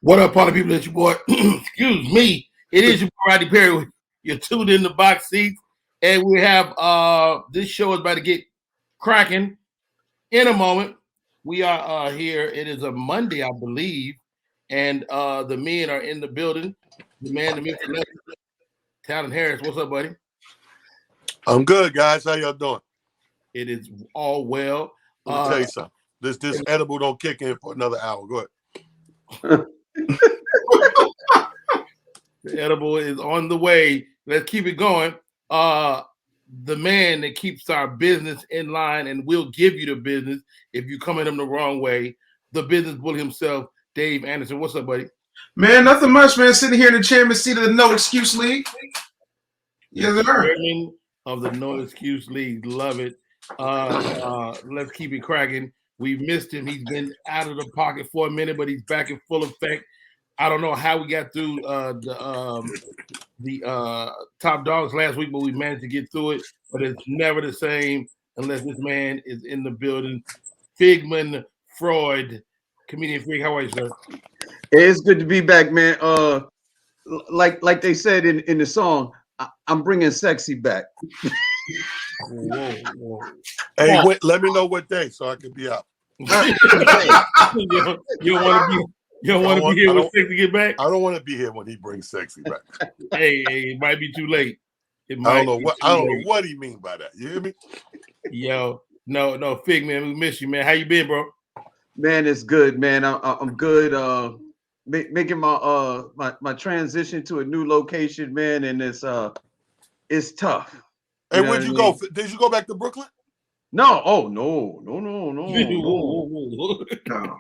What up, party people? It's your boy. Excuse me. It is your boy Rodney Perry. You're tuned in the box seats, and we have this show is about to get cracking in a moment. We are here. It is a Monday, I believe, and the men are in the building. The man, the Mr. Talon Harris. What's up, buddy? I'm good, guys. How y'all doing? It is all well. Let me tell you something. This edible don't kick in for another hour. Go ahead. The edible is on the way. Let's keep it going. The man that keeps our business in line and will give you the business if you come at him the wrong way. The business bully himself, Dave Anderson. What's up, buddy? Man, nothing much, man. Sitting here in the chairman's seat of the No Excuse League. Yes, sir. Chairman of the No Excuse League. Love it. Let's keep it cracking. We've missed him. He's been out of the pocket for a minute, but he's back in full effect. I don't know how we got through the top dogs last week, but we managed to get through it. But it's never the same unless this man is in the building. Figman Freud, comedian Fig. How are you, sir? It's good to be back, man. Like they said in the song, I'm bringing sexy back. Whoa. Hey, wait, let me know what day so I can be out. You don't want to be here when Sexy get back? I don't want to be here when he brings sexy back. Hey, it might be too late. I don't know what he mean by that. You hear me? Yo, no, Fig, man, we miss you, man. How you been, bro? Man, it's good, man. I'm good. Making my transition to a new location, man, and it's tough. Hey, where'd you go? Did you go back to Brooklyn? No. Oh, no. Whoa.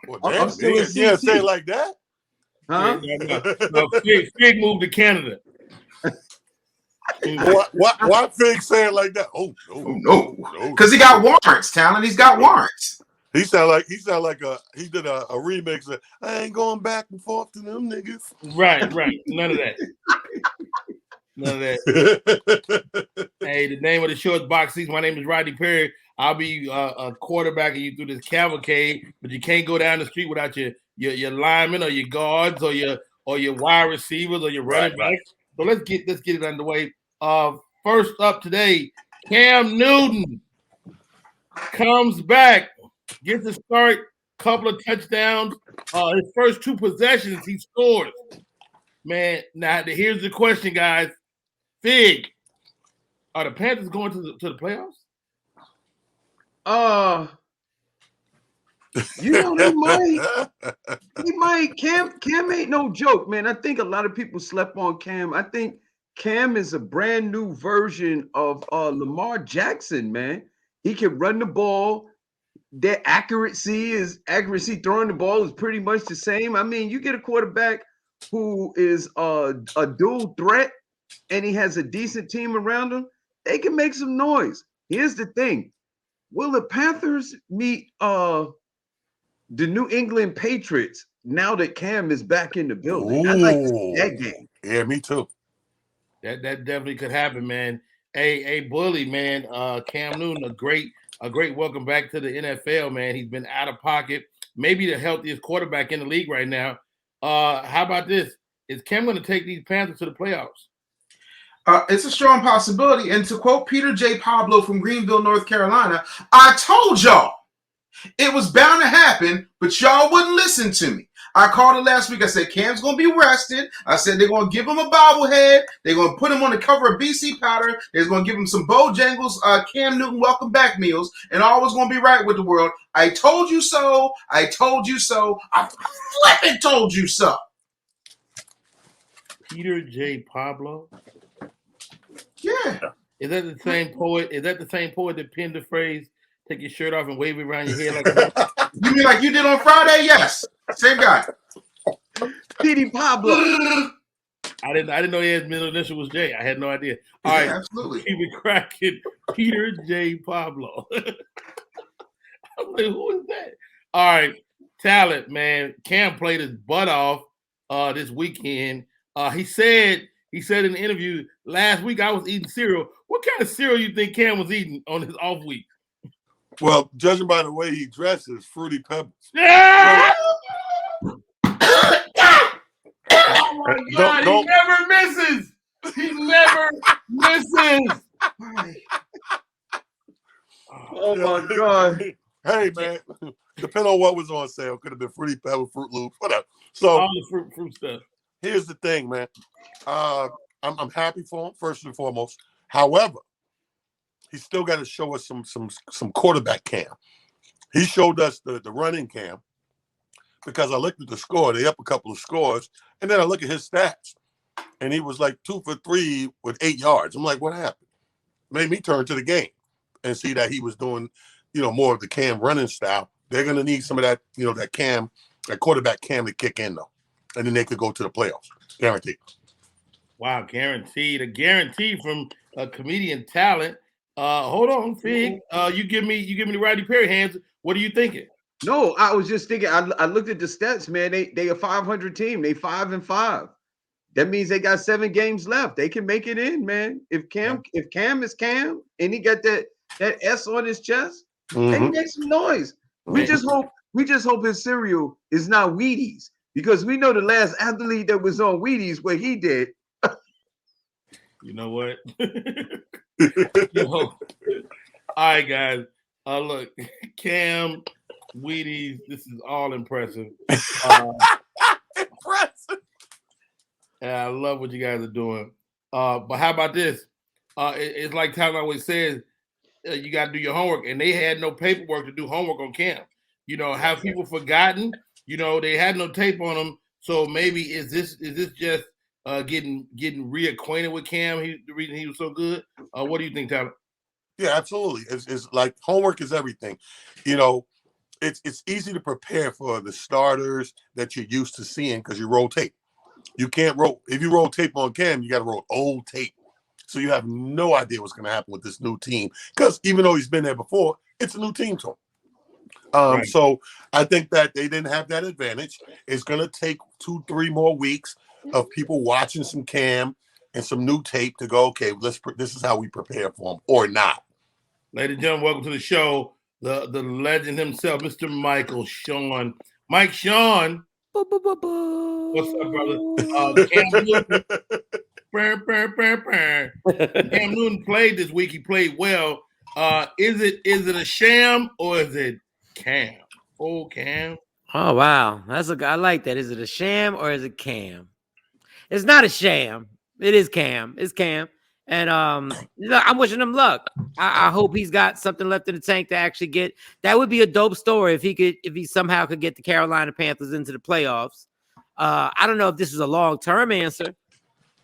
Well, damn, yeah, say it like that. Huh? No, Fig moved to Canada. Why Fig say it like that? Oh No. Because he got warrants, Talon. He's got warrants. He did a remix of I ain't going back and forth to them niggas. Right. None of that. Hey, the name of the show is Box Seats. My name is Rodney Perry. I'll be quarterbacking you through this cavalcade, but you can't go down the street without your linemen or your guards or your wide receivers or your running backs. So let's get it underway. First up today, Cam Newton comes back, gets a start, couple of touchdowns. His first two possessions, he scores. Man, now here's the question, guys. Fig, are the Panthers going to the playoffs? He might. Cam ain't no joke, man. I think a lot of people slept on Cam. I think Cam is a brand new version of Lamar Jackson, man. He can run the ball. Their accuracy throwing the ball is pretty much the same. I mean, you get a quarterback who is a dual threat and he has a decent team around him, they can make some noise. Here's the thing. Will the Panthers meet the New England Patriots now that Cam is back in the building? I'd like to see that game. Yeah, me too. That definitely could happen, man. Hey, bully, man. Cam Newton, a great welcome back to the NFL, man. He's been out of pocket, maybe the healthiest quarterback in the league right now. How about this? Is Cam going to take these Panthers to the playoffs? It's a strong possibility. And to quote Peter J. Pablo from Greenville, North Carolina, I told y'all it was bound to happen, but y'all wouldn't listen to me. I called it last week. I said Cam's going to be rested. I said they're going to give him a bobblehead. They're going to put him on the cover of BC Powder. They're going to give him some Bojangles, Cam Newton welcome back meals, and all was going to be right with the world. I told you so. I told you so. I flipping told you so. Peter J. Pablo? Yeah. Is that the same poet? Is that the same poet that penned the phrase, take your shirt off and wave it around your head like that? You mean like you did on Friday? Yes. Same guy. Petey Pablo. I didn't know his middle initial was J. I had no idea. All right. Absolutely. Keep it cracking. Peter J. Pablo. I'm like, who is that? All right. Talent, man. Cam played his butt off this weekend. He said in the interview last week, I was eating cereal. What kind of cereal you think Cam was eating on his off week? Well, judging by the way he dresses, Fruity Pebbles. Yeah! God, he never misses. He never misses. Oh my God. Hey man, depending on what was on sale, could have been Fruity Pebble, Fruit Loops, whatever. So all the fruit stuff. Here's the thing, man. I'm happy for him first and foremost. However, he's still got to show us some quarterback cam. He showed us the running cam because I looked at the score. They up a couple of scores, and then I look at his stats, and he was like 2 for 3 with 8 yards. I'm like, what happened? Made me turn to the game and see that he was doing, more of the cam running style. They're gonna need some of that, that quarterback cam to kick in though, and then they could go to the playoffs, guaranteed. Wow, guaranteed. A guarantee from a comedian talent. Hold on, Fig. You give me the Rodney Perry hands. What are you thinking? No, I was just thinking. I looked at the stats, man. They a 500 team. They 5-5. That means they got 7 games left. They can make it in, man. If Cam is Cam and he got that S on his chest, they can make some noise. We just hope his cereal is not Wheaties, because we know the last athlete that was on Wheaties, what he did. You know what? All right, guys. Look, Cam, Wheaties, this is all impressive. Impressive. I love what you guys are doing. But how about this? It's like Tyler always says, you got to do your homework. And they had no paperwork to do homework on Cam. Have people forgotten? They had no tape on him. So maybe is this just getting reacquainted with Cam? The reason he was so good. What do you think, Tyler? Yeah, absolutely. It's like homework is everything. It's easy to prepare for the starters that you're used to seeing because you roll tape. You can't roll. If you roll tape on Cam, you got to roll old tape. So you have no idea what's going to happen with this new team, because even though he's been there before, it's a new team to him. Right. So I think that they didn't have that advantage. It's going to take 2-3 more weeks of people watching some Cam and some new tape to go, okay, this is how we prepare for him or not. Ladies and gentlemen, welcome to the show. The legend himself, Mr. Michael Sean. Mike Sean. What's up, brother? Cam Newton. Cam Newton played this week. He played well. Is it a sham or is it Cam? Oh, Cam. Oh, wow. I like that. Is it a sham or is it Cam? It's not a sham. It is Cam. It's Cam. And I'm wishing him luck. I hope he's got something left in the tank to actually get. That would be a dope story if he somehow could get the Carolina Panthers into the playoffs. I don't know if this is a long-term answer,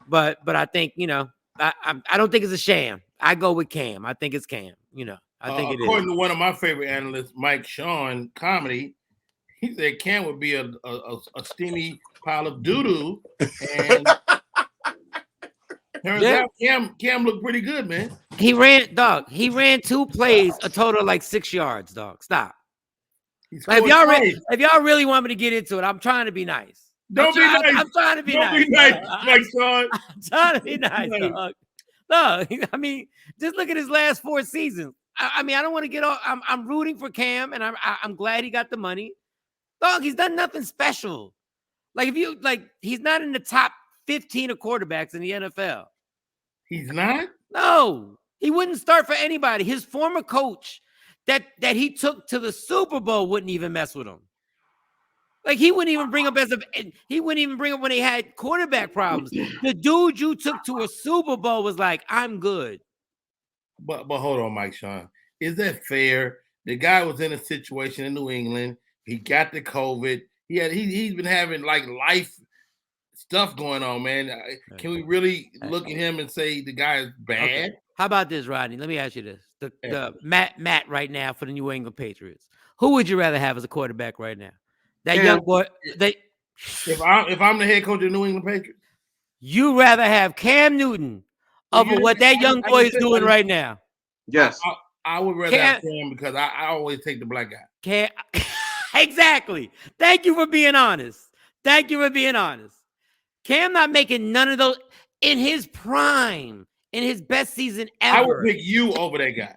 but I think, I don't think it's a sham. I go with Cam. I think it's Cam. I think it is. According to one of my favorite analysts, Mike Sean, comedy, he said Cam would be a steamy pile of doo-doo. And turns out Cam looked pretty good, man. He ran 2 plays, a total of like 6 yards, dog. Stop. Like, if y'all really want me to get into it, I'm trying to be nice. I'm trying to be nice, Mike Sean. I'm trying to be nice, dog. No, I mean, just look at his last 4 seasons. I mean, I don't want to get off. I'm rooting for Cam, and I'm glad he got the money. Dog, he's done nothing special. Like, he's not in the top 15 of quarterbacks in the NFL. He's not? No, he wouldn't start for anybody. His former coach that he took to the Super Bowl wouldn't even mess with him. Like, he wouldn't even bring up when they had quarterback problems. The dude you took to a Super Bowl was like, I'm good. But hold on, Mike Sean. Is that fair? The guy was in a situation in New England. He got the COVID. He's been having like life stuff going on, man. Can we really look at him and say the guy is bad? Okay. How about this, Rodney? Let me ask you this. The Matt right now for the New England Patriots. Who would you rather have as a quarterback right now? That young boy. If I'm the head coach of the New England Patriots, you rather have Cam Newton over what that young boy is doing right now? Yes. I would rather have Cam because I always take the black guy. Exactly. Thank you for being honest. Cam not making none of those in his prime, in his best season ever. I would pick you over that guy.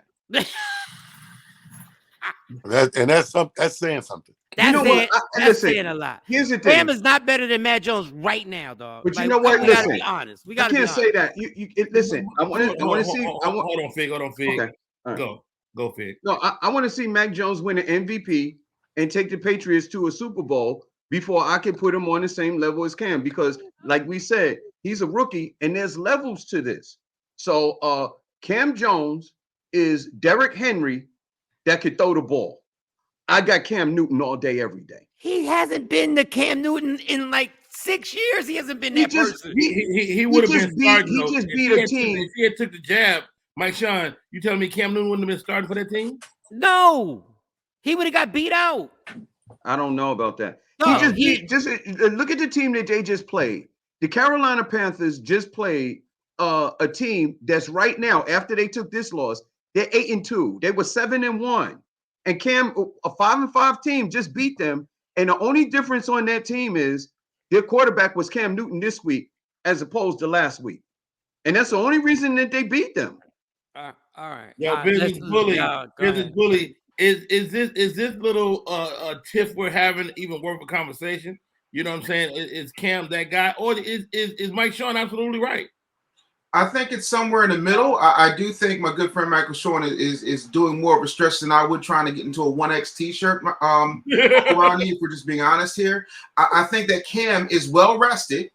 That's saying something. That's You know what? that's Listen, saying a lot. here's the thing. Cam is not better than Matt Jones right now, dog. But you know what? We Listen, gotta be honest. We I gotta be can't honest. say that. Listen. I want to see. Hold on, Fig. Okay. All right. Go, Fig. No, I want to see Mac Jones win an MVP and take the Patriots to a Super Bowl before I can put him on the same level as Cam, because, like we said, he's a rookie and there's levels to this. So, Cam Jones is Derrick Henry that could throw the ball. I got Cam Newton all day, every day. He hasn't been the Cam Newton in like 6 years. He hasn't been that person. He would have been starting. He just beat a team. If he had took the jab, Mike Sean, you telling me Cam Newton wouldn't have been starting for that team? No, he would have got beat out. I don't know about that. No, Just look at the team that they just played. The Carolina Panthers just played a team that's right now, after they took this loss, they're 8-2. They were 7-1. And Cam, a 5-5 team, just beat them. And the only difference on that team is their quarterback was Cam Newton this week as opposed to last week. And that's the only reason that they beat them. All right. Yo, Business Bully. Is this little tiff we're having even worth a conversation? You know what I'm saying? Is Cam that guy, or is Mike Sean absolutely right? I think it's somewhere in the middle. I do think my good friend Michael Sean is doing more of a stretch than I would, trying to get into a 1X t-shirt. Ronnie, if we're just being honest here, I think that Cam is well rested.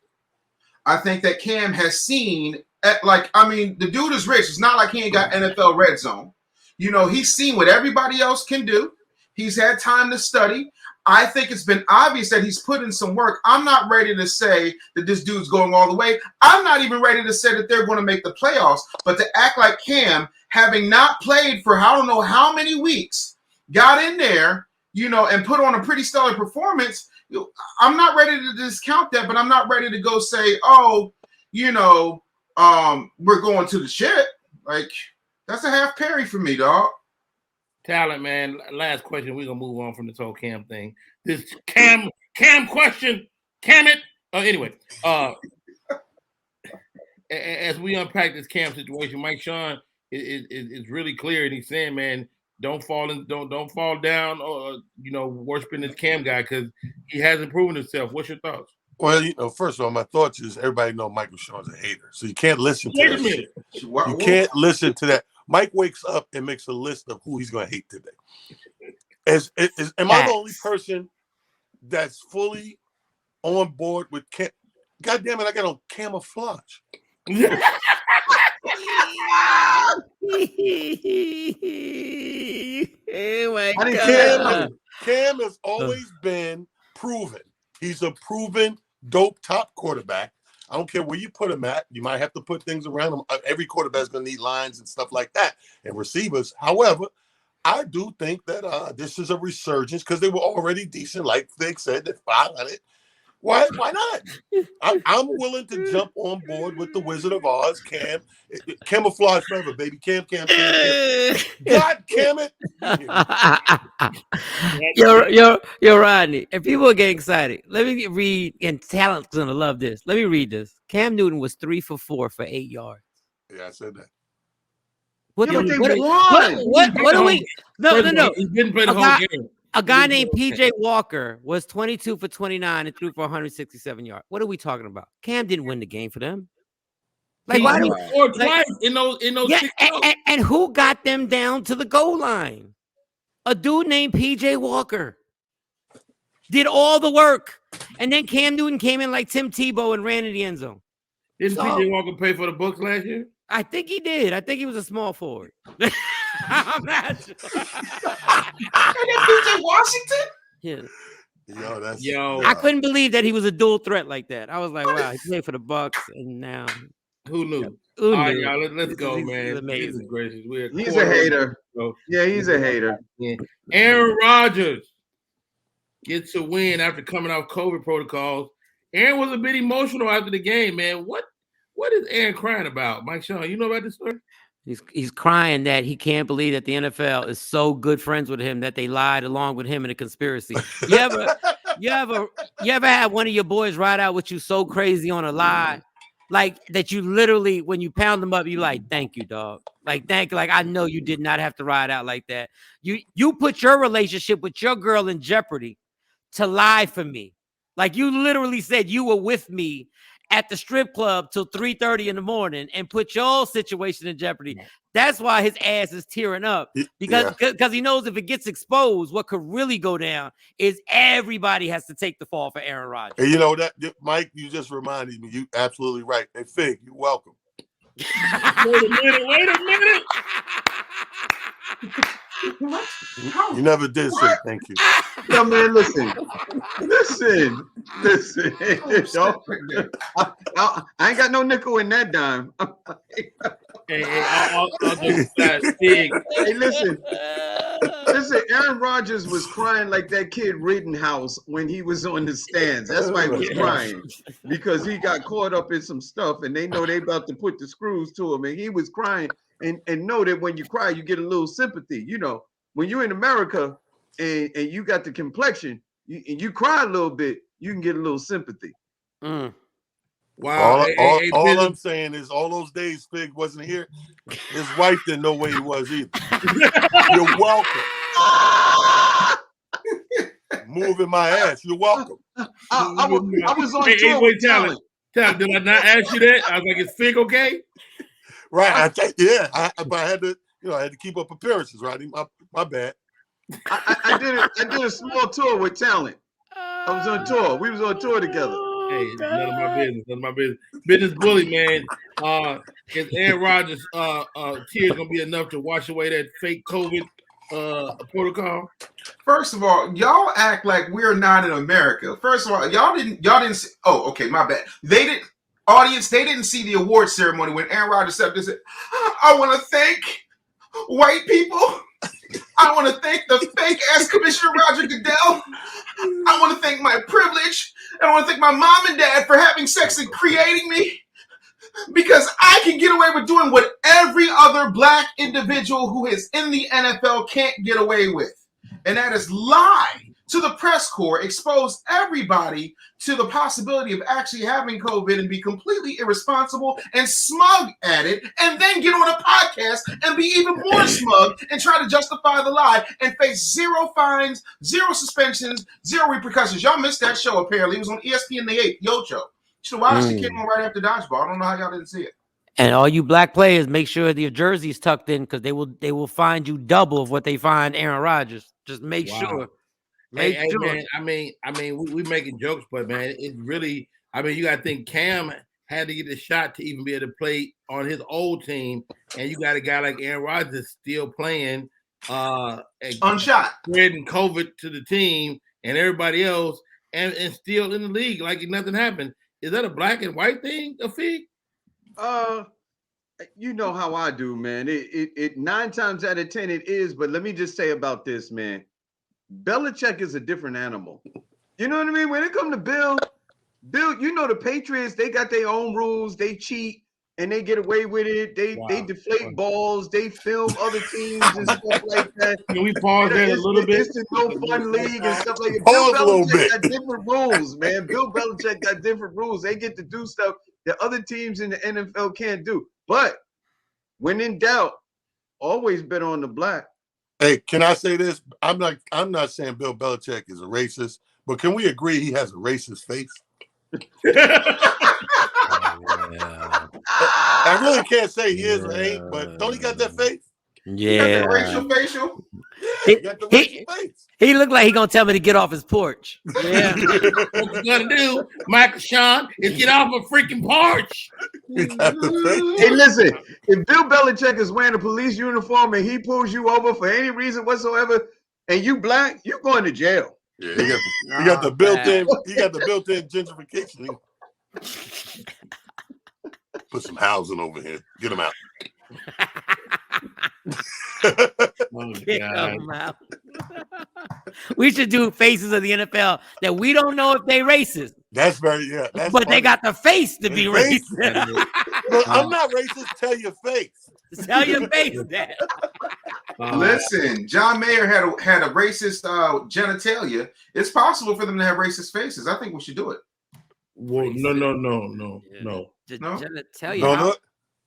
I think that Cam has seen, the dude is rich. It's not like he ain't got NFL red zone. You know, he's seen what everybody else can do. He's had time to study. I think it's been obvious that he's put in some work. I'm not ready to say that this dude's going all the way. I'm not even ready to say that they're going to make the playoffs. But to act like Cam, having not played for I don't know how many weeks, got in there, and put on a pretty stellar performance, I'm not ready to discount that, but I'm not ready to go say, we're going to the shit. Like, that's a half Perry for me, dog. Talent, man. Last question. We're gonna move on from this whole Cam thing. This Cam question. Cam it. Anyway, as we unpack this Cam situation, Mike Sean is really clear, and he's saying, man, don't fall down, or worshiping this Cam guy, because he hasn't proven himself. What's your thoughts? Well, first of all, my thoughts is everybody know Michael Sean's a hater, so you can't listen to Wait that a minute. shit. You can't listen to that. Mike wakes up and makes a list of who he's going to hate today. Am I the only person that's fully on board with Cam? God damn it, I got on camouflage. Oh my God. Cam has always been proven. He's a proven dope top quarterback. I don't care where you put him at. You might have to put things around him. Every quarterback's going to need lines and stuff like that, and receivers. However, I do think that this is a resurgence, because they were already decent, like Vic said, at 500. Why not? I'm willing to jump on board with the Wizard of Oz, Cam. Camouflage forever, baby. Cam. God damn it. Yo, Rodney, if people are getting excited, let me read, and Talent's gonna love this. Let me read this. Cam Newton was 3 for 4 for 8 yards. Yeah, I said that. What do we? No. He didn't play the whole game. A guy named PJ Walker was 22 for 29 and threw for 167 yards. What are we talking about? Cam didn't win the game for them. Like, why do we score twice in those? Yeah, and who got them down to the goal line? A dude named PJ Walker did all the work, and then Cam Newton came in like Tim Tebow and ran in the end zone. Didn't PJ Walker play for the Bucs last year? I think he did. I think he was a small forward. I'm not sure. PJ Washington? Yeah. Yo, I couldn't believe that he was a dual threat like that. I was like, wow, he played for the Bucs, and now who knew? Who knew? All right, y'all, let's go, man. Amazing. He's a hater. Yeah, he's a hater. Yeah. Aaron Rodgers gets a win after coming off COVID protocols. Aaron was a bit emotional after the game, man. What is Aaron crying about? Mike Sean, you know about this story? He's crying that he can't believe that the NFL is so good friends with him that they lied along with him in a conspiracy. You ever had one of your boys ride out with you so crazy on a lie like that you literally, when you pound them up, you like, thank you, dog. Like, thank you. Like, I know you did not have to ride out like that. You put your relationship with your girl in jeopardy to lie for me. Like, you literally said you were with me at the strip club till 3:30 in the morning and put your situation in jeopardy. That's why his ass is tearing up, because he knows if it gets exposed, what could really go down is everybody has to take the fall for Aaron Rodgers. And you know that, Mike, you just reminded me. You absolutely right. Hey, Fig, you're welcome. Wait a minute. What? You never did say thank you. No, man, listen. Dog. I ain't got no nickel in that dime. Hey, listen. Aaron Rodgers was crying like that kid Rittenhouse when he was on the stands. That's why he was crying, because he got caught up in some stuff, and they know they about to put the screws to him, and he was crying. And know that when you cry, you get a little sympathy. You know, when you're in America and you got the complexion, and you cry a little bit, you can get a little sympathy. Wow. All I'm saying is all those days Fig wasn't here, his wife didn't know where he was either. You're welcome. Moving my ass. You're welcome. I was on tour with Talent. Did I not ask you that? I was like, is Fig okay? Right. But I had to, I had to keep up appearances, right? My bad. I did a small tour with Talent. I was on tour. We was on tour together. Hey, none of my business. Business bully, man. Is Aaron Rodgers' tears gonna be enough to wash away that fake COVID protocol? First of all, y'all act like we're not in America. First of all, y'all didn't see, oh, okay, my bad. They didn't see the award ceremony when Aaron Rodgers said this. I want to thank white people. I want to thank the fake ass Commissioner Roger Goodell. I want to thank my privilege. And I want to thank my mom and dad for having sex and creating me, because I can get away with doing what every other black individual who is in the NFL can't get away with. And that is lie to the press corps, expose everybody to the possibility of actually having COVID and be completely irresponsible and smug at it, and then get on a podcast and be even more smug and try to justify the lie and face 0 fines, 0 suspensions, 0 repercussions. Y'all missed that show, apparently. It was on ESPN The 8, Yo Show. So why she came on right after Dodgeball? I don't know how y'all didn't see it. And all you black players, make sure your jersey's tucked in, because they will find you double of what they find Aaron Rodgers. Just make sure. Man, we making jokes, but man, it's really. I mean, you got to think Cam had to get a shot to even be able to play on his old team, and you got a guy like Aaron Rodgers still playing, unshot, spreading COVID to the team and everybody else, and still in the league like nothing happened. Is that a black and white thing, a Fig? You know how I do, man. It 9 times out of 10 it is, but let me just say about this, man. Belichick is a different animal. You know what I mean? When it comes to Bill, you know the Patriots, they got their own rules. They cheat and they get away with it. They deflate balls. They film other teams and stuff like that. Can we pause there a little bit? It's a no fun league and stuff like that. Pause Bill a little Belichick bit. got different rules, man. Bill Belichick got different rules. They get to do stuff that other teams in the NFL can't do. But when in doubt, always bet on the black. Hey, can I say this? I'm not saying Bill Belichick is a racist, but can we agree he has a racist face? I really can't say he is or ain't, but don't he got that face? Yeah. Got the facial. He got the racial face. He looked like he gonna tell me to get off his porch. Yeah. What you gonna do, Michael Sean, is get off a freaking porch. He got the face. Hey, listen, if Bill Belichick is wearing a police uniform and he pulls you over for any reason whatsoever, and you black, you're going to jail. Yeah, he got the built-in gentrification. Put some housing over here. Get him out. Out. We should do faces of the NFL that we don't know if they racist. That's but funny. They got the face to be racist. Look, I'm not racist. Tell your face. Tell your face that. Listen, John Mayer had a racist genitalia. It's possible for them to have racist faces. I think we should do it. Well, no. No? Genitalia. No, look.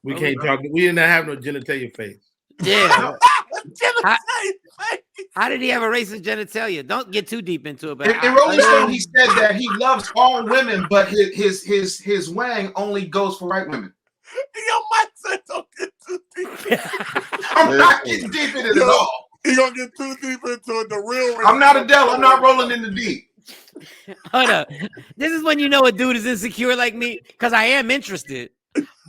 We can't talk. We didn't have no genitalia face. Yeah. Genitalia. How did he have a racist genitalia? Don't get too deep into it. But In Rolling Stone, he said that he loves all women, but his wang only goes for white women. Yo, Mike said don't get too deep. I'm not getting deep in it at all. He gonna get too deep into it. The real. I'm not Adele. I'm not rolling in the deep. Hold up. This is when you know a dude is insecure like me, because I am interested,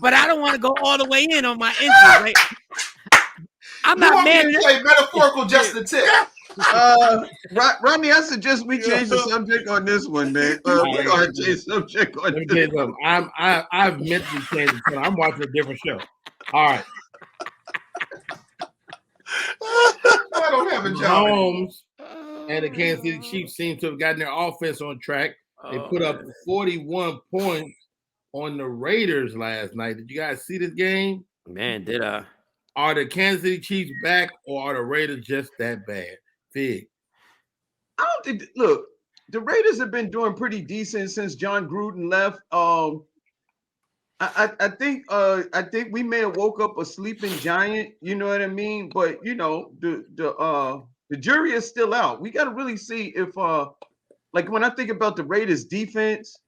but I don't want to go all the way in on my interest. Right? I'm not mad. You play metaphorical just the tip. Rodney, I suggest we change the subject on this one, man. We're gonna change subject on Let me tell this you something. I've mentally changed the channel. I'm watching a different show. All right. I don't have a job. Mahomes and the Kansas City Chiefs seem to have gotten their offense on track. They put up 41 points on the Raiders last night. Did you guys see this game? Man, did I? Are the Kansas City Chiefs back, or are the Raiders just that bad? Fig. I don't think. Look, the Raiders have been doing pretty decent since John Gruden left. I think we may have woke up a sleeping giant. You know what I mean? But you know, the jury is still out. We got to really see if like when I think about the Raiders defense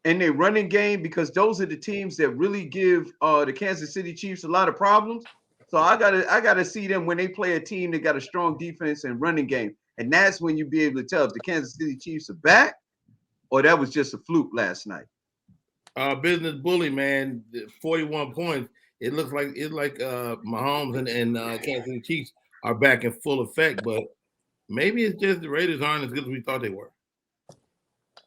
and their running game, because those are the teams that really give the Kansas City Chiefs a lot of problems. So I gotta see them when they play a team that got a strong defense and running game. And that's when you be able to tell if the Kansas City Chiefs are back or that was just a fluke last night. Business bully, man, 41 points. It looks like Mahomes and Kansas City Chiefs are back in full effect, but maybe it's just the Raiders aren't as good as we thought they were.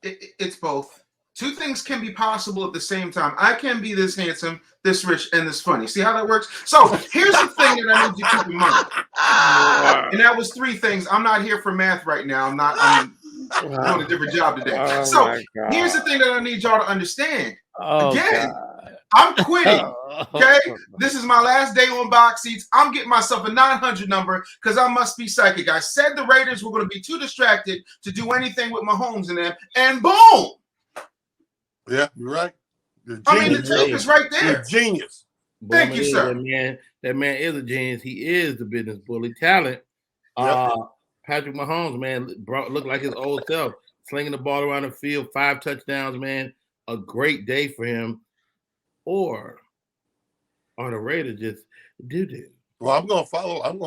It's both. Two things can be possible at the same time. I can be this handsome, this rich, and this funny. See how that works? So here's the thing that I need you to keep in mind. And that was three things. I'm not here for math right now. I'm doing a different job today. So here's the thing that I need y'all to understand. Again, I'm quitting. Okay? This is my last day on box seats. I'm getting myself a 900 number because I must be psychic. I said the Raiders were going to be too distracted to do anything with Mahomes and them. And boom! Yeah, you're right. I mean, the tape is right there. You're genius. Thank you, sir. That man is a genius. He is the business bully talent. Yep. Patrick Mahomes, man, looked like his old self, slinging the ball around the field, 5 touchdowns, man. A great day for him. Or are the Raiders just doo-doo? Well, I'm gonna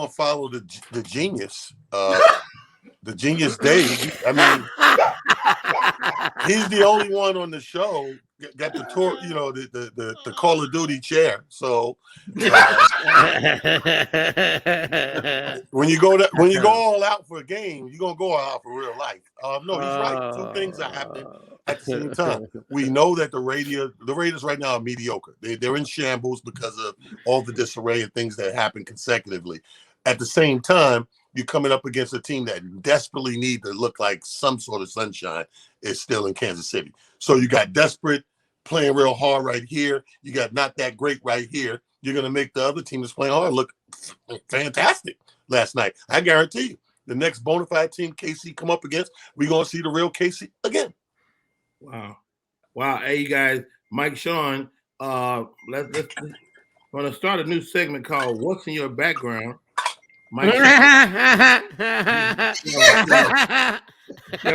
follow the genius. The genius Dave. I mean, he's the only one on the show got the tour, you know, the Call of Duty chair. So when you go all out for a game, you're gonna go all out for real life. No, he's right. Two things are happening at the same time. We know that the Raiders right now are mediocre. They're in shambles because of all the disarray and things that happen consecutively. At the same time, you're coming up against a team that desperately need to look like some sort of sunshine is still in Kansas City. So you got desperate playing real hard right here. You got not that great right here. You're going to make the other team that's playing hard look fantastic last night. I guarantee you, the next bona fide team KC come up against, we're going to see the real KC again. Wow. Hey, you guys, Mike Sean, let's going to start a new segment called What's in Your Background? Mike, you have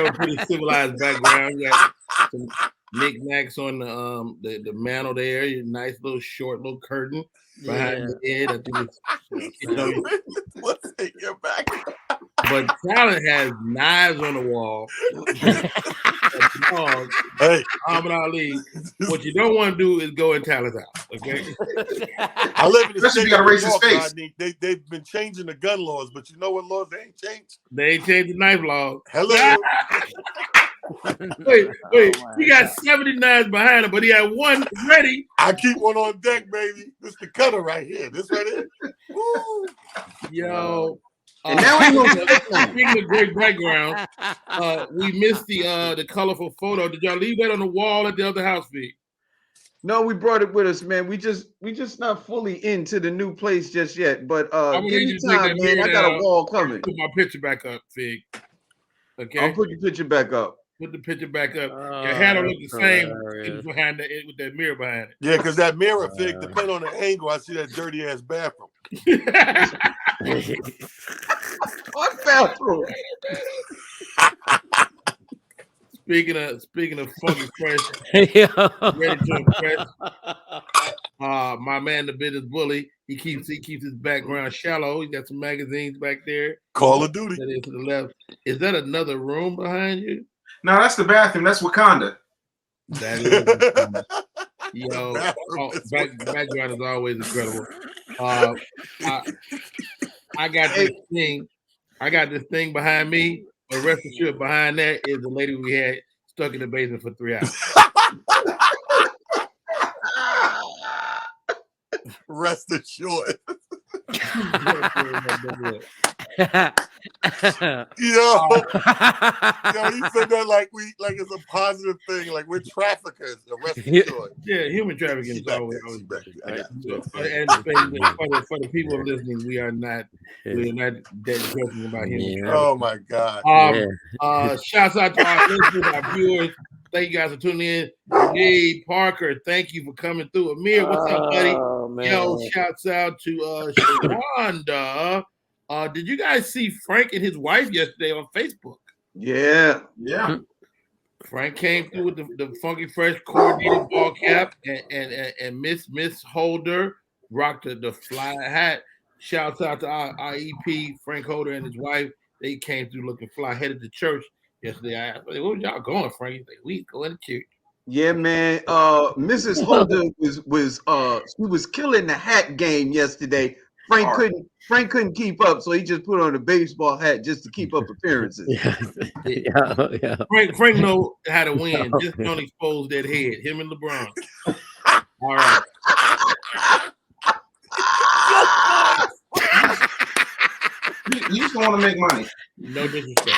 a pretty civilized background. You got some knickknacks on the mantle there. Your nice little short little curtain behind the head. I think it's What's in your background? But Talent has knives on the wall. Hey, Muhammad Ali. What you don't want to do is go in Talent's house. Okay. I live in the state of New racist York, face. They've been changing the gun laws, but you know what laws they ain't changed? They ain't changed the knife laws. Hello. Wait. He got 70 knives behind him, but he had one ready. I keep one on deck, baby. This is the cutter right here. This right here. Woo. Yo. And now we know speaking of great background, we missed the colorful photo. Did y'all leave that on the wall at the other house, Vic? No, we brought it with us, man. We just not fully into the new place just yet. But give me time, man. I got a wall coming. Put my picture back up, Fig. Okay. I'll put your picture back up. Put the picture back up. Your hair don't look the same behind with that mirror behind it. Yeah, because that mirror, Fig, depending on the angle, I see that dirty ass bathroom. What bathroom? Speaking of funky fresh, ready to impress. My man, the business bully, he keeps his background shallow. He got some magazines back there. Call of Duty. That is to the left. Is that another room behind you? No, that's the bathroom. That's Wakanda. That is. Background is always incredible. I got this thing. I got this thing behind me. But rest assured, behind that is the lady we had stuck in the basement for 3 hours. Rest assured. Yo, you said that like it's a positive thing, like we're traffickers. Rest assured. Yeah, human trafficking is always back. And for the people listening, we are not that joking about human trafficking. Oh my God. Shouts out to our listeners, our viewers. Thank you guys for tuning in. Jay Parker, thank you for coming through. Amir, what's up, buddy? Man. Yo, shouts out to Shonda. Did you guys see Frank and his wife yesterday on Facebook? Yeah. Frank came through with the funky fresh coordinated ball cap and Miss Holder rocked the fly hat. Shouts out to our EP, Frank Holder and his wife. They came through looking fly, headed to church yesterday. I was like, where y'all going, Frank? He's like, we going to church. Yeah, man. Mrs. Holder was killing the hat game yesterday. Frank couldn't keep up, so he just put on a baseball hat just to keep up appearances. Yeah. Frank know how to win. Just don't expose that head. Him and LeBron. All right. You just want to make money. No disrespect.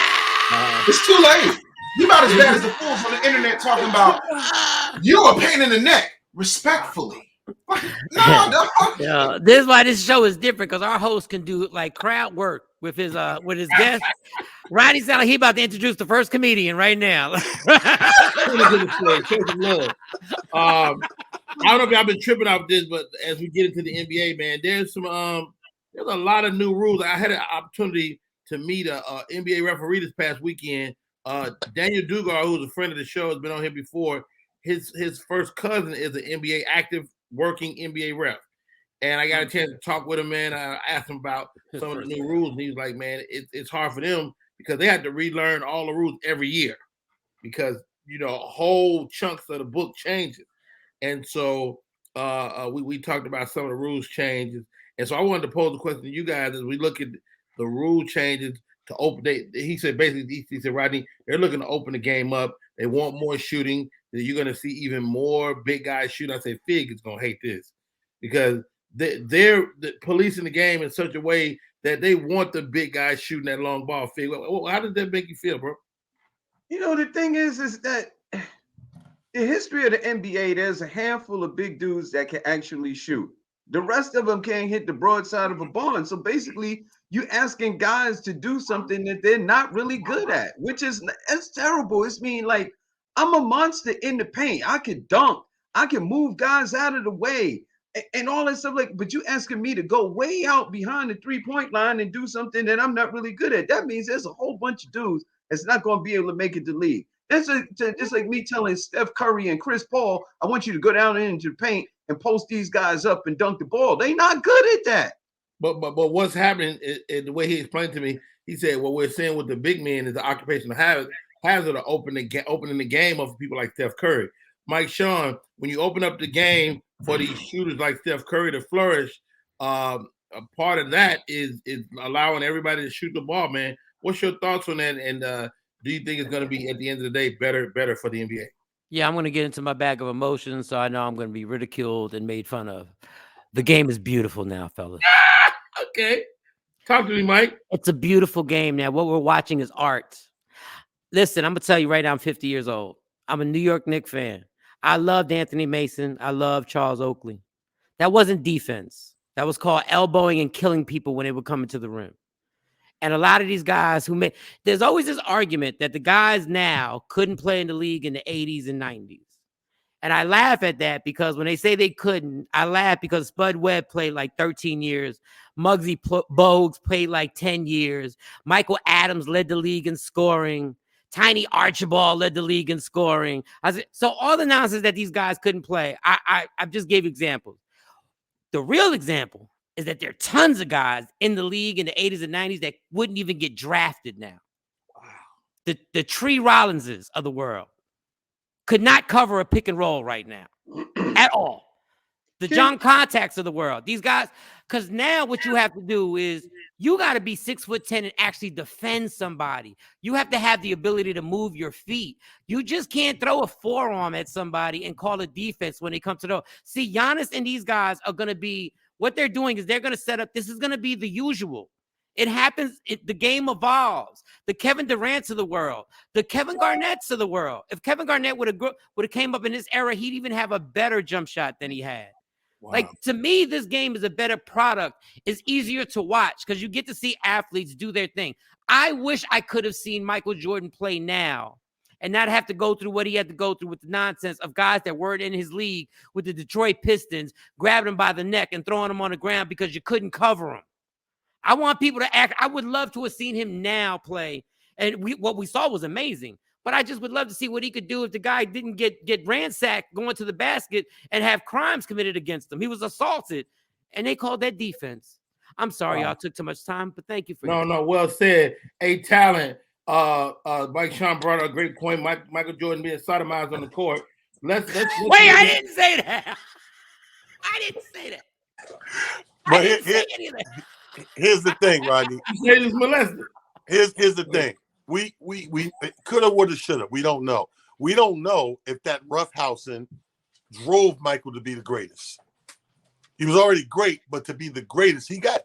It's too late. You about as bad as the fools on the internet talking about you're a pain in the neck. Respectfully. No. Yeah, this is why this show is different, because our host can do like crowd work with his guests. Rodney sound like he about to introduce the first comedian right now. I don't know if y'all been tripping off this, but as we get into the NBA, man, there's a lot of new rules. I had an opportunity to meet a NBA referee this past weekend. Daniel Dugar, who's a friend of the show, has been on here before. His first cousin is an NBA active working NBA ref. And I got a chance to talk with him, man. I asked him about some of the new rules, and he was like, man, it's hard for them because they had to relearn all the rules every year because, whole chunks of the book changes. And so we talked about some of the rules changes. And so I wanted to pose a question to you guys as we look at the rule changes to open. He said, basically, he said, Rodney, they're looking to open the game up. They want more shooting. You're going to see even more big guys shoot. I say, Fig is going to hate this because they're policing the game in such a way that they want the big guys shooting that long ball. Fig, how does that make you feel, bro? The thing is that in history of the NBA, there's a handful of big dudes that can actually shoot. The rest of them can't hit the broadside of a barn. So basically, you're asking guys to do something that they're not really good at, it's terrible. It's like, I'm a monster in the paint. I can dunk. I can move guys out of the way and all that stuff. But you asking me to go way out behind the 3-point line and do something that I'm not really good at. That means there's a whole bunch of dudes that's not going to be able to make it to the league. It's like me telling Steph Curry and Chris Paul, I want you to go down into the paint and post these guys up and dunk the ball. They not good at that. But what's happening is the way he explained to me, he said, what we're seeing with the big men is the occupational hazard of opening the game up for people like Steph Curry. Mike Sean, when you open up the game for these shooters like Steph Curry to flourish, a part of that is allowing everybody to shoot the ball, man. What's your thoughts on that? And do you think it's going to be, at the end of the day, better for the NBA? Yeah, I'm going to get into my bag of emotions, so I know I'm going to be ridiculed and made fun of. The game is beautiful now, fellas. Okay. Talk to me, Mike. It's a beautiful game now. What we're watching is art. Listen, I'm going to tell you right now, I'm 50 years old. I'm a New York Knicks fan. I loved Anthony Mason. I loved Charles Oakley. That wasn't defense. That was called elbowing and killing people when they would come into the rim. And a lot of these guys there's always this argument that the guys now couldn't play in the league in the 80s and 90s. And I laugh at that because when they say they couldn't, I laugh because Spud Webb played like 13 years. Muggsy Bogues played like 10 years. Michael Adams led the league in scoring. Tiny Archibald led the league in scoring. So all the nonsense that these guys couldn't play, I just gave examples. The real example is that there are tons of guys in the league in the 80s and 90s that wouldn't even get drafted now. Wow. The Tree Rollinses of the world could not cover a pick and roll right now at all. The John Contacts of the world. These guys, because now what you have to do is you got to be 6'10" and actually defend somebody. You have to have the ability to move your feet. You just can't throw a forearm at somebody and call it defense when it comes to those. See, Giannis and these guys are going to be, what they're doing is they're going to set up, this is going to be the usual. It happens. The game evolves. The Kevin Durant's of the world, the Kevin Garnett's of the world. If Kevin Garnett would have came up in this era, he'd even have a better jump shot than he had. Wow. Like, to me, this game is a better product. It's easier to watch because you get to see athletes do their thing. I wish I could have seen Michael Jordan play now and not have to go through what he had to go through with the nonsense of guys that weren't in his league with the Detroit Pistons, grabbing him by the neck and throwing him on the ground because you couldn't cover him. I want people to act. I would love to have seen him now play. And what we saw was amazing. But I just would love to see what he could do if the guy didn't get ransacked going to the basket and have crimes committed against him. He was assaulted, and they called that defense. I'm sorry, y'all took too much time, but thank you for No, well said. A talent. Mike Sean brought up a great point. Michael Jordan being sodomized on the court. Let's wait. I didn't say that. I didn't say that. But here's the thing, Rodney. You say he was molested. Here's the thing. We coulda, woulda, shoulda. We don't know. We don't know if that roughhousing drove Michael to be the greatest. He was already great, but to be the greatest, he got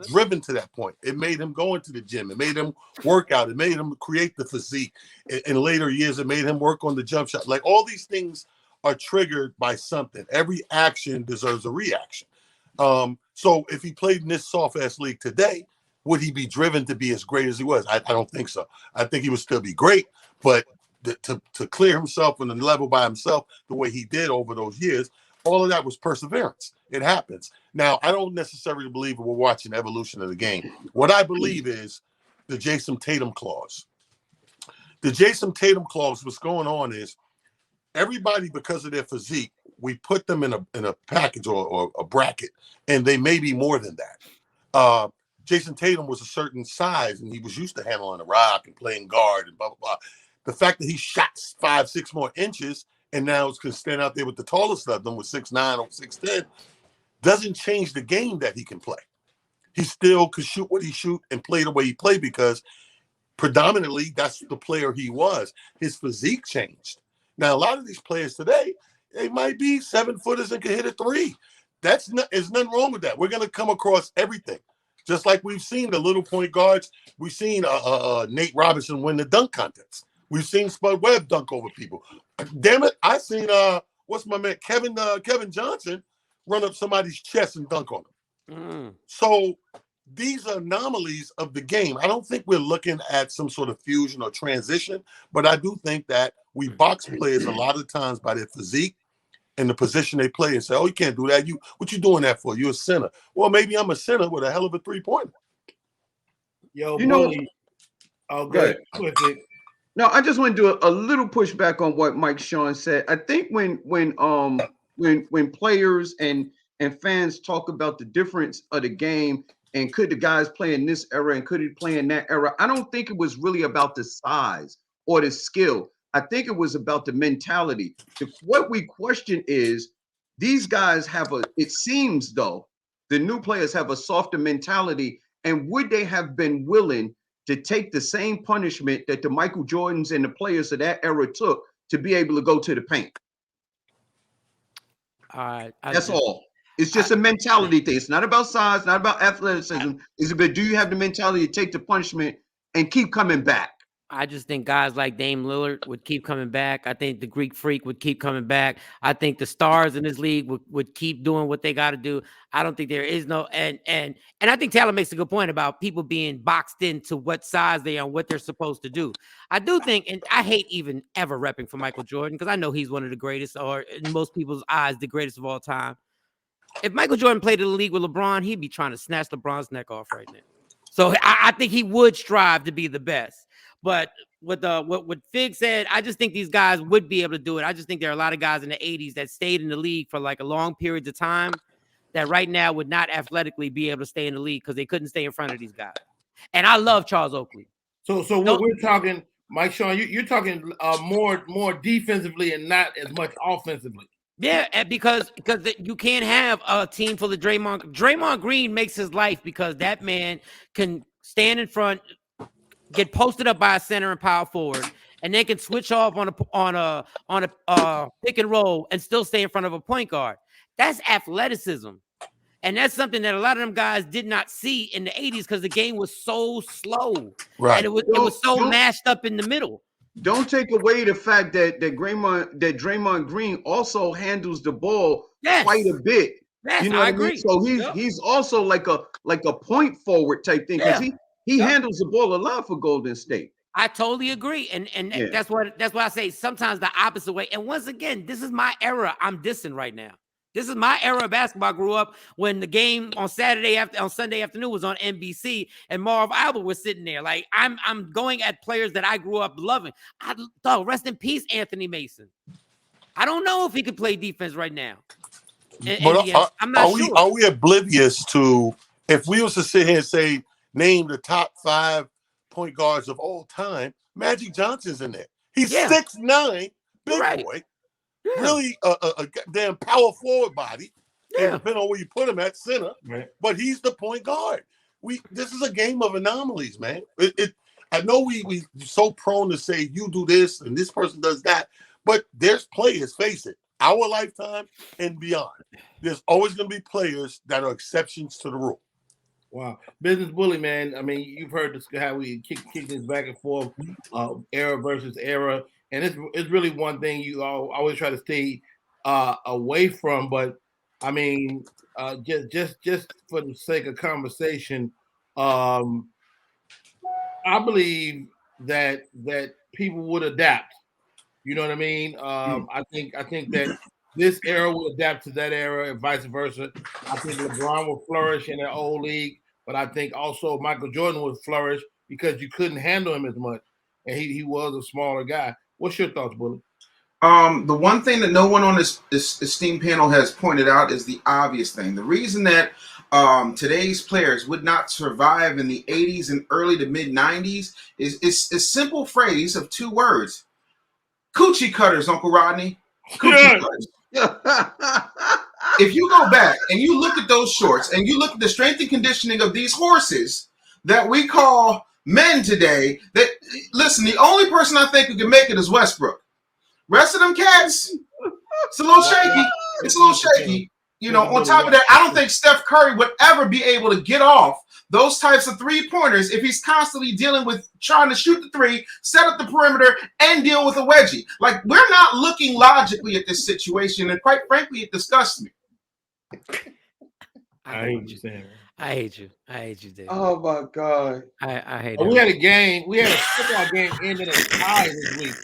driven to that point. It made him go into the gym. It made him work out. It made him create the physique. In later years, it made him work on the jump shot. Like, all these things are triggered by something. Every action deserves a reaction. So if he played in this soft-ass league today, would he be driven to be as great as he was? I don't think so. I think he would still be great, but to clear himself on the level by himself the way he did over those years, all of that was perseverance. It happens. Now, I don't necessarily believe we're watching the evolution of the game. What I believe is the Jason Tatum clause. The Jason Tatum clause, what's going on is everybody, because of their physique, we put them in a package or a bracket, and they may be more than that. Jason Tatum was a certain size, and he was used to handling a rock and playing guard and blah, blah, blah. The fact that he shot 5-6 more inches and now can stand out there with the tallest of them with 6'9" or 6'10", doesn't change the game that he can play. He still could shoot what he shoot and play the way he played because predominantly that's the player he was. His physique changed. Now, a lot of these players today, they might be 7-footers and can hit a three. There's nothing wrong with that. We're going to come across everything. Just like we've seen the little point guards. We've seen Nate Robinson win the dunk contest. We've seen Spud Webb dunk over people. Damn it, I seen what's my man Kevin Johnson run up somebody's chest and dunk on him. So these are anomalies of the game. I don't think we're looking at some sort of fusion or transition, but I do think that we box players a lot of times by their physique and the position they play and say, "Oh, you can't do that. What you doing that for? You're a center." Well, maybe I'm a center with a hell of a 3-pointer. Yo, Bully. Oh, good. No, I just want to do a little pushback on what Mike Sean said. I think when players and fans talk about the difference of the game and could the guys play in this era and could he play in that era, I don't think it was really about the size or the skill. I think it was about the mentality. What we question is these guys it seems though, the new players have a softer mentality, and would they have been willing to take the same punishment that the Michael Jordans and the players of that era took to be able to go to the paint? That's all. It's just a mentality thing. It's not about size, not about athleticism. It's about, do you have the mentality to take the punishment and keep coming back? I just think guys like Dame Lillard would keep coming back. I think the Greek Freak would keep coming back. I think the stars in this league would keep doing what they got to do. I don't think there is no and I think Taylor makes a good point about people being boxed into what size they are and what they're supposed to do. I do think, and I hate even ever repping for Michael Jordan because I know he's one of the greatest, or in most people's eyes, the greatest of all time. If Michael Jordan played in the league with LeBron, he'd be trying to snatch LeBron's neck off right now. So I think he would strive to be the best. But what Fig said, I just think these guys would be able to do it. I just think there are a lot of guys in the 80s that stayed in the league for like a long period of time that right now would not athletically be able to stay in the league because they couldn't stay in front of these guys. And I love Charles Oakley. So what we're talking, Mike Sean, you're talking more defensively and not as much offensively. Yeah, because you can't have a team full of Draymond. Draymond Green makes his life because that man can stand in front, get posted up by a center and power forward, and they can switch off on a pick and roll and still stay in front of a point guard. That's athleticism, and that's something that a lot of them guys did not see in the 80s because the game was so slow, Right. and it was so mashed up in the middle. Don't take away the fact that Draymond Green also handles the ball quite a bit. Yes, you know I what I mean? agree. So he's also like a point forward type thing because he handles the ball a lot for Golden State. I totally agree, and that's why I say sometimes the opposite way. And once again, this is my era. I'm dissing right now. This is my era of basketball. I grew up when the game on Sunday afternoon was on NBC, and Marv Albert was sitting there. Like I'm going at players that I grew up loving. I thought, rest in peace, Anthony Mason. I don't know if he could play defense right now. But I'm not sure. Are we oblivious to if we was to sit here and say name the top 5 point guards of all time? Magic Johnson's in there. He's 6'9", big boy. Yeah. Really a damn power forward body, depending on where you put him at center. Right. But he's the point guard. This is a game of anomalies, man. I know we so prone to say you do this and this person does that, but there's players, face it, our lifetime and beyond. There's always going to be players that are exceptions to the rule. Wow, Business Bully, man. I mean, you've heard this, how we kick this back and forth, era versus era. And it's really one thing you always try to stay away from. But I mean, just for the sake of conversation, I believe that people would adapt. You know what I mean? I think that this era will adapt to that era and vice versa. I think LeBron will flourish in the old league, but I think also Michael Jordan would flourish because you couldn't handle him as much, and he was a smaller guy. What's your thoughts, Bully? The one thing that no one on this esteemed panel has pointed out is the obvious thing. The reason that today's players would not survive in the 80s and early to mid 90s is a simple phrase of 2 words. Coochie cutters, Uncle Rodney. Coochie cutters. If you go back and you look at those shorts and you look at the strength and conditioning of these horses that we call men today, that listen, the only person I think who can make it is Westbrook. Rest of them cats, it's a little shaky. It's a little shaky. You know, on top of that, I don't think Steph Curry would ever be able to get off those types of 3-pointers if he's constantly dealing with trying to shoot the 3, set up the perimeter, and deal with a wedgie. Like, we're not looking logically at this situation, and quite frankly, it disgusts me. I hate you saying. I hate you. I hate you, Dave. Oh my God. I hate it. We had a game. We had a football game ended in a tie this week.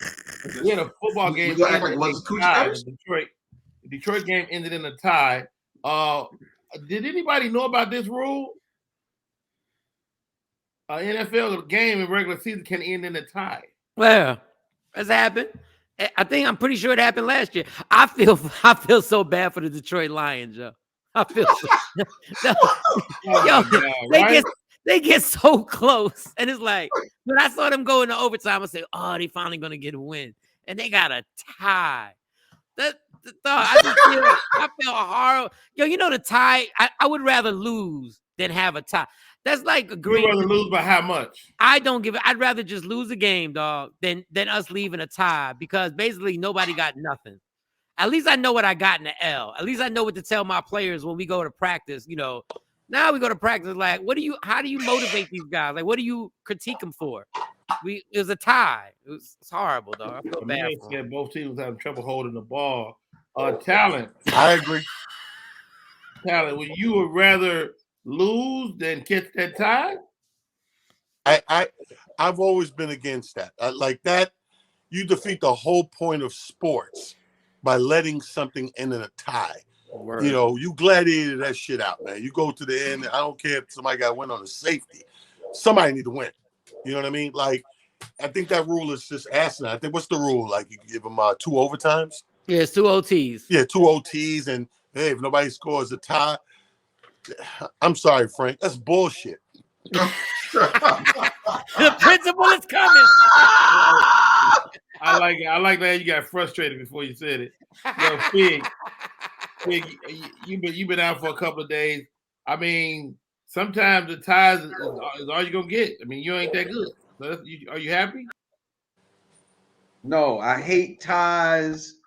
We had a football game ended in a tie. The Detroit game ended in a tie. Did anybody know about this rule? NFL game in regular season can end in a tie. Well, that's happened. I'm pretty sure it happened last year. I feel so bad for the Detroit Lions, yo. I feel they get so close, and it's like when I saw them go into overtime, I said, "Oh, they finally gonna get a win," and they got a tie. I feel horrible. Yo, you know the tie. I would rather lose than have a tie. That's like agreeing. You'd rather lose by how much? I don't give it. I'd rather just lose a game, dog, than us leaving a tie because basically nobody got nothing. At least I know what I got in the L. At least I know what to tell my players when we go to practice. You know, now we go to practice. Like, how do you motivate these guys? Like, what do you critique them for? it was a tie. It's horrible, though. I feel The bad man for him. said both teams having trouble holding the ball. Talent. I agree. Talent. Would you rather lose than catch that tie? I've always been against that. Like that, you defeat the whole point of sports by letting something end in a tie. Word. You know, you gladiated that shit out, man. You go to the end. I don't care if somebody got to win on a safety. Somebody need to win. You know what I mean? Like, I think that rule is just asinine. I think what's the rule? Like, you give them 2 overtimes? Yeah, it's 2 OTs. Yeah, 2 OTs, and hey, if nobody scores a tie, I'm sorry, Frank. That's bullshit. The principal is coming. I like it. I like that you got frustrated before you said it. Yo, Fig, you've been out for a couple of days. I mean, sometimes the ties is all you're gonna get. I mean, you ain't that good. So are you happy? No, I hate ties.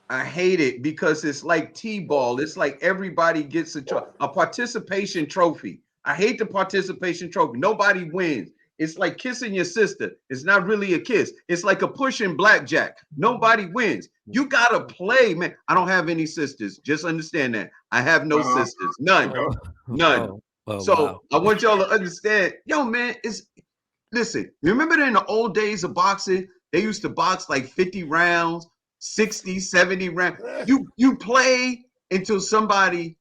I hate it because it's like T-ball. It's like everybody gets a participation trophy. I hate the participation trophy. Nobody wins. It's like kissing your sister. It's not really a kiss. It's like a push in blackjack. Nobody wins. You gotta play, man. I don't have any sisters. Just understand that. I have no sisters. None. None. So I want y'all to understand. Yo, man, listen, remember in the old days of boxing, they used to box like 50 rounds, 60, 70 rounds. You play until somebody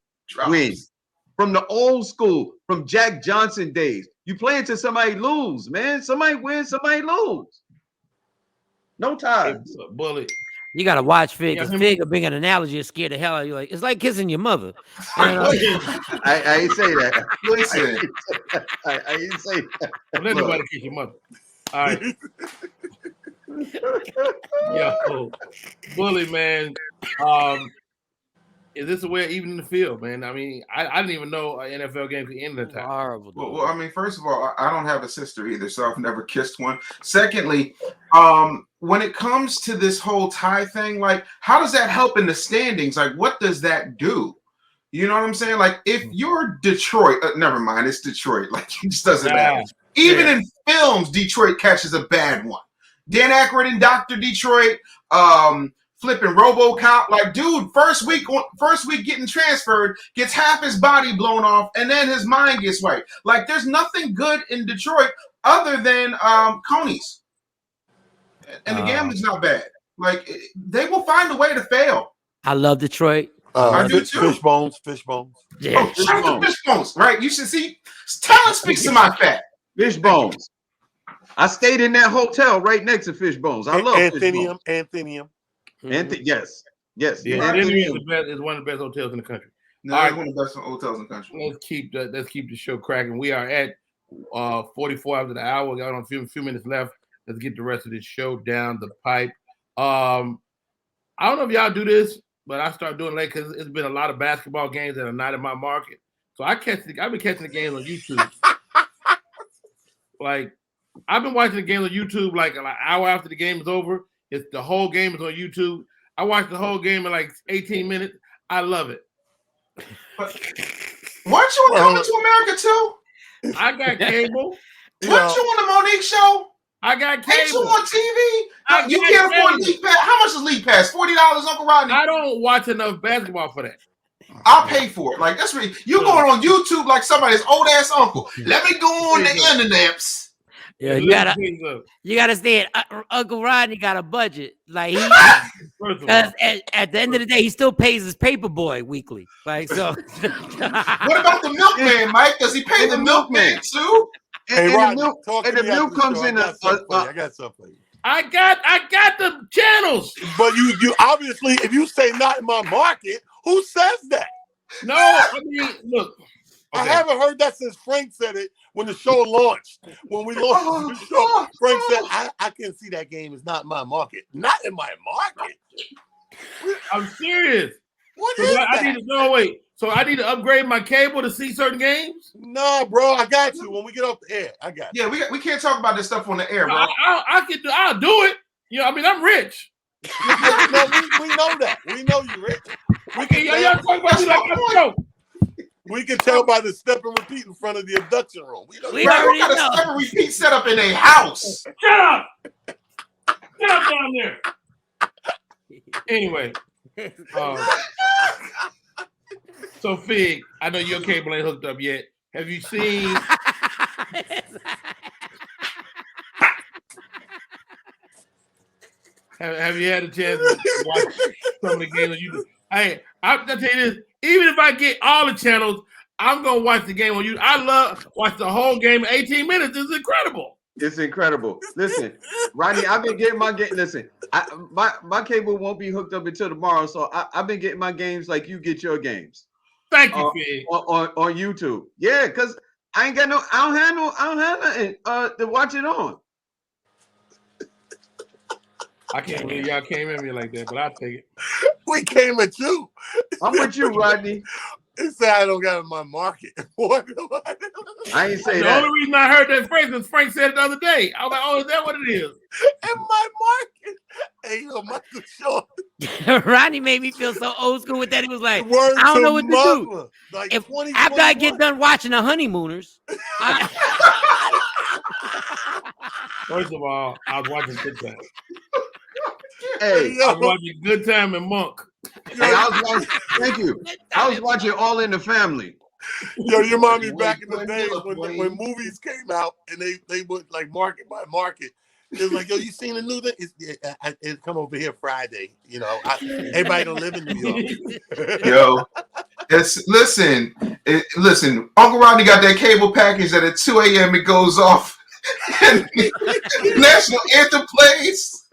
wins. From the old school, from Jack Johnson days. You play until somebody lose, man. Somebody wins, somebody lose. No ties. Hey, Bully. You gotta watch Fig, because Fig will bring an analogy and scare the hell out of you. Like, it's like kissing your mother. I ain't say that. I ain't say that. Don't let nobody kiss your mother. All right. Yo, Bully, man. Is this a way of evening the field, man? I mean, I didn't even know an NFL game could end that time. Horrible. Well, I mean, first of all, I don't have a sister either, so I've never kissed one. Secondly, when it comes to this whole tie thing, like, how does that help in the standings? Like, what does that do? You know what I'm saying? Like, if you're Detroit, never mind, it's Detroit. Like, it just doesn't matter. Even in films, Detroit catches a bad one. Dan Aykroyd in Dr. Detroit, flipping RoboCop, like, dude, first week getting transferred, gets half his body blown off, and then his mind gets wiped. Like, there's nothing good in Detroit other than conies, and the gambling's not bad. Like, they will find a way to fail. I love Detroit. I do too. Fish bones. Yeah. Oh, shout out to fish bones, right? You should see. Talent speaks to my fat. Fish bones. I stayed in that hotel right next to Fish bones. I love Anthenium. Yes. Yeah, Anthenium is one of the best hotels in the country. No, all right, one of the best hotels in the country. Let's keep the show cracking. We are at 44 after the hour. We got on a few minutes left. Let's get the rest of this show down the pipe. I don't know if y'all do this, but I start doing late because it's been a lot of basketball games that are not in my market. So I've been catching the games on YouTube. Like, I've been watching the game on YouTube like an hour after the game is over. It's the whole game is on YouTube. I watched the whole game in like 18 minutes. I love it. But weren't you coming to America too? I got cable. Weren't you on the Monique show? I got cable. Ain't you on TV? You can't afford League Pass. How much is League Pass? $40, Uncle Rodney? I don't watch enough basketball for that. I'll pay for it. Like, that's really, you going on YouTube like somebody's old ass uncle. Let me go on the internets. Yeah, you gotta stay. Uncle Rodney got a budget. Like, he at the end of the day, he still pays his paperboy weekly. Like, so. What about the milkman, Mike? Does he pay the milkman too? Hey, Rod, the milk comes in. I got something for you. I got the channels. But you obviously, if you say not in my market, who says that? No, I mean, look. Okay. I haven't heard that since Frank said it when the show launched. When we launched the show, Frank said, I can see that game is not in my market. Not in my market? I'm serious. What is that? I need to know, wait. So I need to upgrade my cable to see certain games? No, bro, I got you. When we get off the air, I got you. Yeah, we can't talk about this stuff on the air, bro. I'll do it. You know, I mean, I'm rich. No, we know that. We know you're rich. Y'all talk about me like I'm broke. We can tell by the step and repeat in front of the abduction room. We Bro, who already got a know. step and repeat set up in a house? Shut up! Shut up down there. Anyway, so Fig, I know your cable ain't hooked up yet. Have you seen? Have you had a chance to watch some of the games? I'll tell you this. Even if I get all the channels, I'm gonna watch the game on you. I love watch the whole game. 18 minutes is incredible. It's incredible. Listen, Rodney, I've been getting my game. Listen, my cable won't be hooked up until tomorrow, so I've been getting my games like you get your games. Thank you, Fig. On YouTube. Yeah, because I ain't got no. I don't have nothing to watch it on. I can't believe y'all came at me like that, but I'll take it. We came at you. I'm with you, Rodney. It said I don't got it in my market. What? I ain't say The that. only reason I heard that phrase is Frank said it the other day. I was like, oh, is that what it is? In my market. Hey, yo, Michael Shaw. Rodney made me feel so old school with that. He was like, Word I don't to know what to mother. do. Like If 20, after I get done watching the Honeymooners, First of all, I was watching Good Time. Hey, I was watching Good Time and Monk. hey, thank you. I was watching All in the Family. Yo, your mommy back in the days when movies came out and they would like market by market. It was like, yo, you seen the new thing? It's come over here Friday. You know, everybody don't live in New York. Yo, listen. Uncle Rodney got that cable package that at 2 a.m. it goes off and national anthem plays.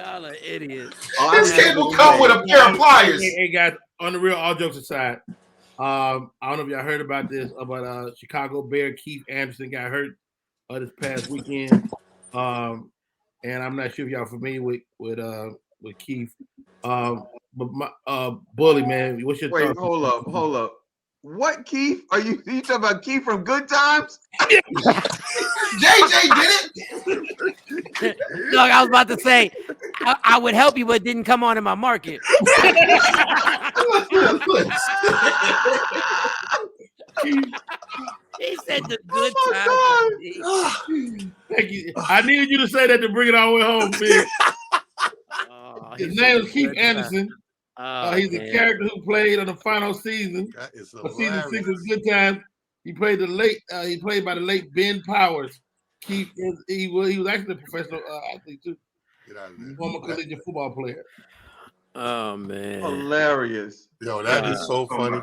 y'all are idiots. This cable come with a pair of pliers. Hey guys, on the real, all jokes aside, I don't know if y'all heard about this, about Chicago Bear Keith Anderson got hurt this past weekend. And I'm not sure if y'all familiar with Keith. But my Bully, man, what's your Wait, thoughts? hold up. What Keith? Are you talking about Keith from Good Times? JJ did it. Look, I was about to say I would help you, but it didn't come on in my market. He said the Good Times. Thank you. I needed you to say that to bring it all the way home, man. His name is Keith Anderson. He's a character who played on the final season of season 6 of Good Times. He played he played by the late Ben Powers. Keith he was actually a professional athlete too. Former collegiate football player. Oh man, hilarious! Yo, that is so funny.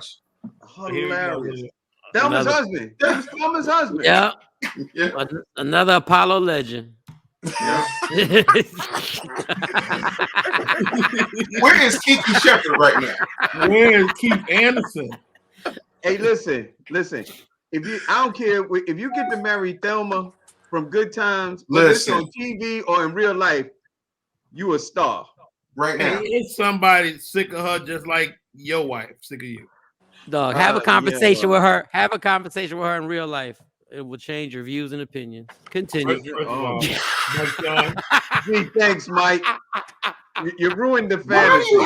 Hilarious. Thelma's husband. That was Thelma's husband. Yeah. Another Apollo legend. Yeah. Where is Kiki Shepard right now? Where is Keith Anderson? Hey, listen. I don't care if you get to marry Thelma from Good Times, whether it's on TV or in real life, you a star. Right now. It's somebody sick of her just like your wife, sick of you. Dog, have a conversation with her. Have a conversation with her in real life. It will change your views and opinions. Continue. Thanks, Mike. You ruined the fantasy.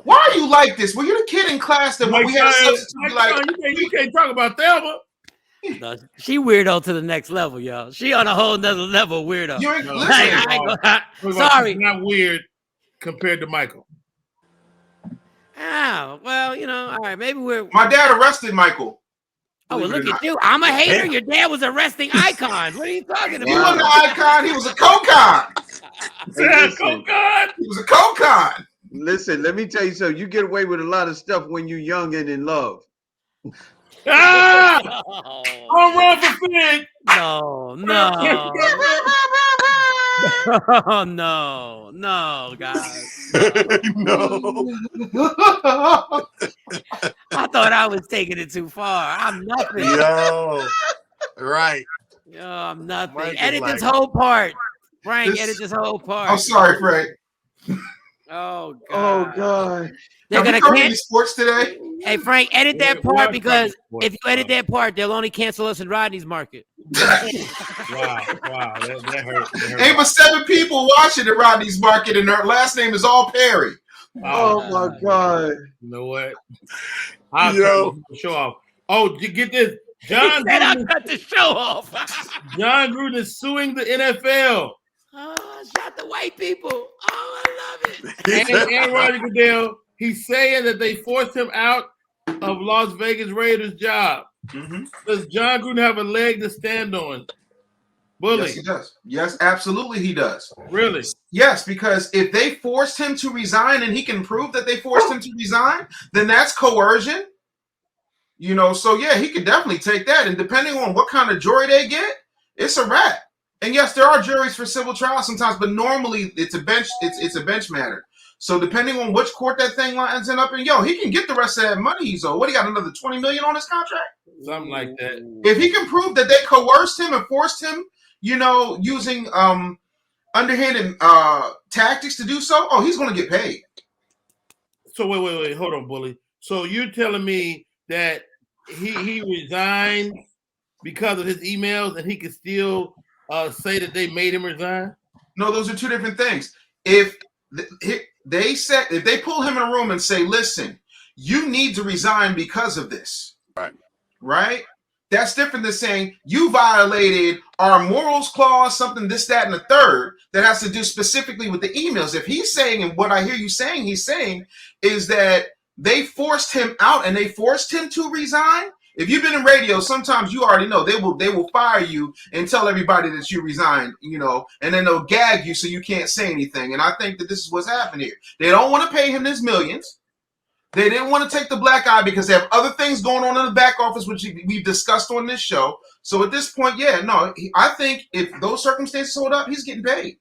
Why are you like this? Were you the kid in class that when we had a substitute like you can't talk about Thelma? No, she weirdo to the next level, y'all. She on a whole nother level weirdo. Sorry, not weird compared to Michael. Oh, well, all right, maybe my dad arrested Michael. Oh, well, look at you. I'm a hater. Your dad was arresting icons. What are you talking about? He wasn't an icon. He was a co-con. He was a co-con. Listen, let me tell you something. You get away with a lot of stuff when you're young and in love. I'm wrong for Fig. No. Oh, no, guys. No. I thought I was taking it too far. I'm nothing. Yo, right. Yo, I'm nothing. Edit this whole part. Frank, edit this whole part. I'm sorry, Frank. Oh, God. Oh, God. They're going to cancel sports today. Hey, Frank, edit that part because if you edit that part, they'll only cancel us in Rodney's market. Wow. That hurt. Ain't but 7 people watching at Rodney's market, and her last name is all Perry. Oh my God. You know what? Yo. Show off. Oh, you get this. John Said I'll Gruden, cut the show off. John Gruden is suing the NFL. Oh, shout the white people. Oh, I love And, it. and Roger Goodell, he's saying that they forced him out of Las Vegas Raiders' job. Mm-hmm. Does John Gruden have a leg to stand on? Bully. Yes, he does. Yes, absolutely he does. Really? Yes, because if they forced him to resign and he can prove that they forced him to resign, then that's coercion. You know, so yeah, he could definitely take that. And depending on what kind of jury they get, it's a wrap. And yes, there are juries for civil trials sometimes, but normally it's a bench, it's a bench matter. So depending on which court that thing ends up in, he can get the rest of that money he's owed. What, he got another $20 million on his contract? Something like that. If he can prove that they coerced him and forced him, using underhanded tactics to do so, he's going to get paid. So wait, hold on, Bully. So you're telling me that he resigned because of his emails, and he could still say that they made him resign? No, those are two different things. If they pull him in a room and say, "Listen, you need to resign because of this," right? That's different than saying you violated our morals clause, something, this, that, and the third, that has to do specifically with the emails. If he's saying, and what I hear you saying, he's saying is that they forced him out and they forced him to resign. If you've been in radio, sometimes you already know they will fire you and tell everybody that you resigned, and then they'll gag you so you can't say anything. And I think that this is what's happened here. They don't want to pay him his millions. They didn't want to take the black eye because they have other things going on in the back office, which we've discussed on this show. So at this point, I think if those circumstances hold up, he's getting paid.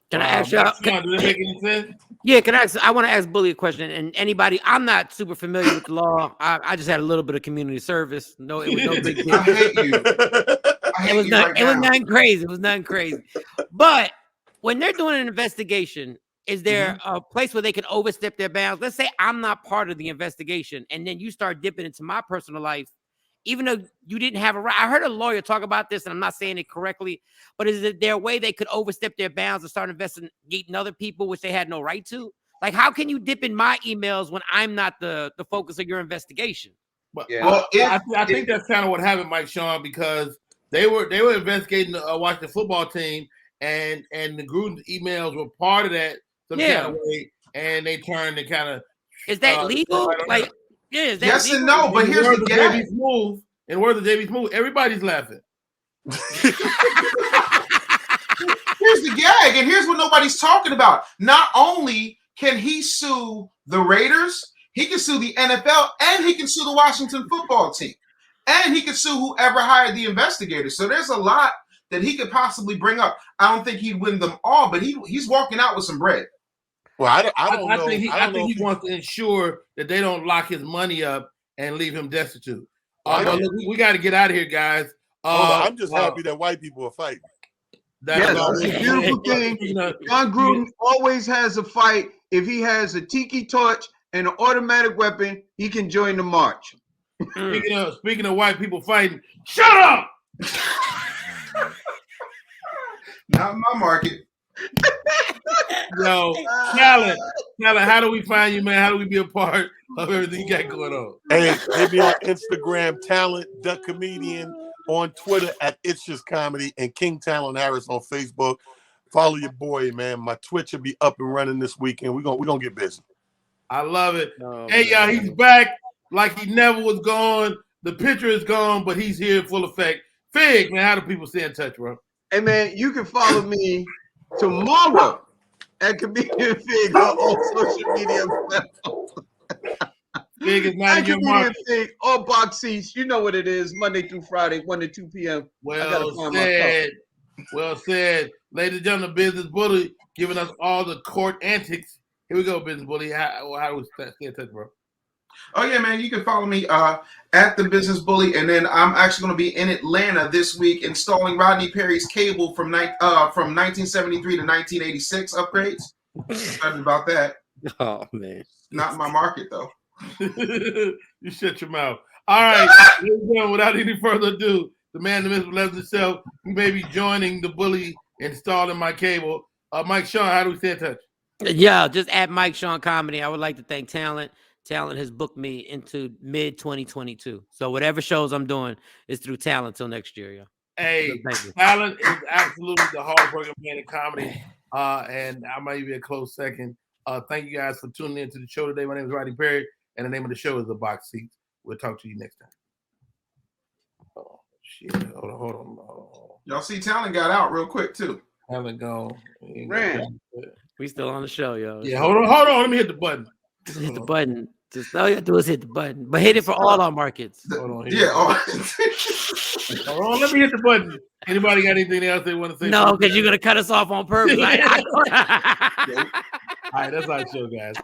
Can I ask y'all? Does that make any sense? Yeah, I want to ask Bully a question. And anybody, I'm not super familiar with the law. I just had a little bit of community service. No, it was no big deal. I hate you. It was nothing crazy. It was nothing crazy. But when they're doing an investigation, is there a place where they can overstep their bounds? Let's say I'm not part of the investigation, and then you start dipping into my personal life, even though you didn't have a right. I heard a lawyer talk about this, and I'm not saying it correctly, but is there a way they could overstep their bounds and start investigating other people, which they had no right to? Like, how can you dip in my emails when I'm not the focus of your investigation? But I think that's kind of what happened, Mike Sean, because they were investigating the Washington football team, and the Gruden emails were part of that some kind of way, and they turned and kind of. Is that legal? Like, is that yes legal? And no, but here's the gag. In words of JB's move, everybody's laughing. Here's the gag, and here's what nobody's talking about. Not only can he sue the Raiders, he can sue the NFL, and he can sue the Washington football team, and he can sue whoever hired the investigators. So there's a lot that he could possibly bring up. I don't think he'd win them all, but he's walking out with some bread. Well, I don't know. I think he wants to ensure that they don't lock his money up and leave him destitute. But look, we got to get out of here, guys. I'm just happy that white people are fighting. Yes, it's a beautiful thing. John Gruden always has a fight. If he has a tiki torch and an automatic weapon, he can join the march. Speaking of white people fighting, shut up! Not in my market. Yo, Talent, how do we find you, man? How do we be a part of everything you got going on? Hey, hit me on Instagram, Talent the Comedian, on Twitter at It's Just Comedy, and King Talent Harris on Facebook. Follow your boy, man. My Twitch will be up and running this weekend. We're gonna get busy. I love it. Hey, y'all, he's back like he never was gone. The picture is gone, but he's here in full effect. Fig, man, how do people stay in touch, bro? Hey, man, you can follow me tomorrow at Comedian Fig on all social media platforms. Fig is not in your market. Fig, all box seats. You know what it is. Monday through Friday, 1 to 2 p.m. Well said. Well said. Ladies and gentlemen, Business Bully giving us all the court antics. Here we go, Business Bully. How do we stay in touch, bro? Oh, yeah, man. You can follow me at The Business Bully. And then I'm actually going to be in Atlanta this week installing Rodney Perry's cable from 1973 to 1986 upgrades. Excited about that. Oh, man. Not my market, though. You shut your mouth. All right. Without any further ado, the man, the myth, loves himself, who may be joining the Bully installing my cable. Mike Sean, how do we stay in touch? Yeah, just at Mike Sean Comedy. I would like to thank Talent. Talent has booked me into mid 2022. So whatever shows I'm doing is through Talent till next year, yo. Hey, Thank you. Talent is absolutely the hardest working man in comedy. And I might be a close second. Thank you guys for tuning in to the show today. My name is Rodney Perry, and the name of the show is The Box Seats. We'll talk to you next time. Oh, shit. Hold on. Y'all see Talent got out real quick, too. Talent gone. Ran. We still on the show, yo. Yeah, hold on. Let me hit the button. Hit the button. Just all you have to do is hit the button. But hit it for all our markets. Hold on. Yeah. Hold on, let me hit the button. Anybody got anything else they want to say? No, because you're going to cut us off on purpose. All right, that's our show, guys.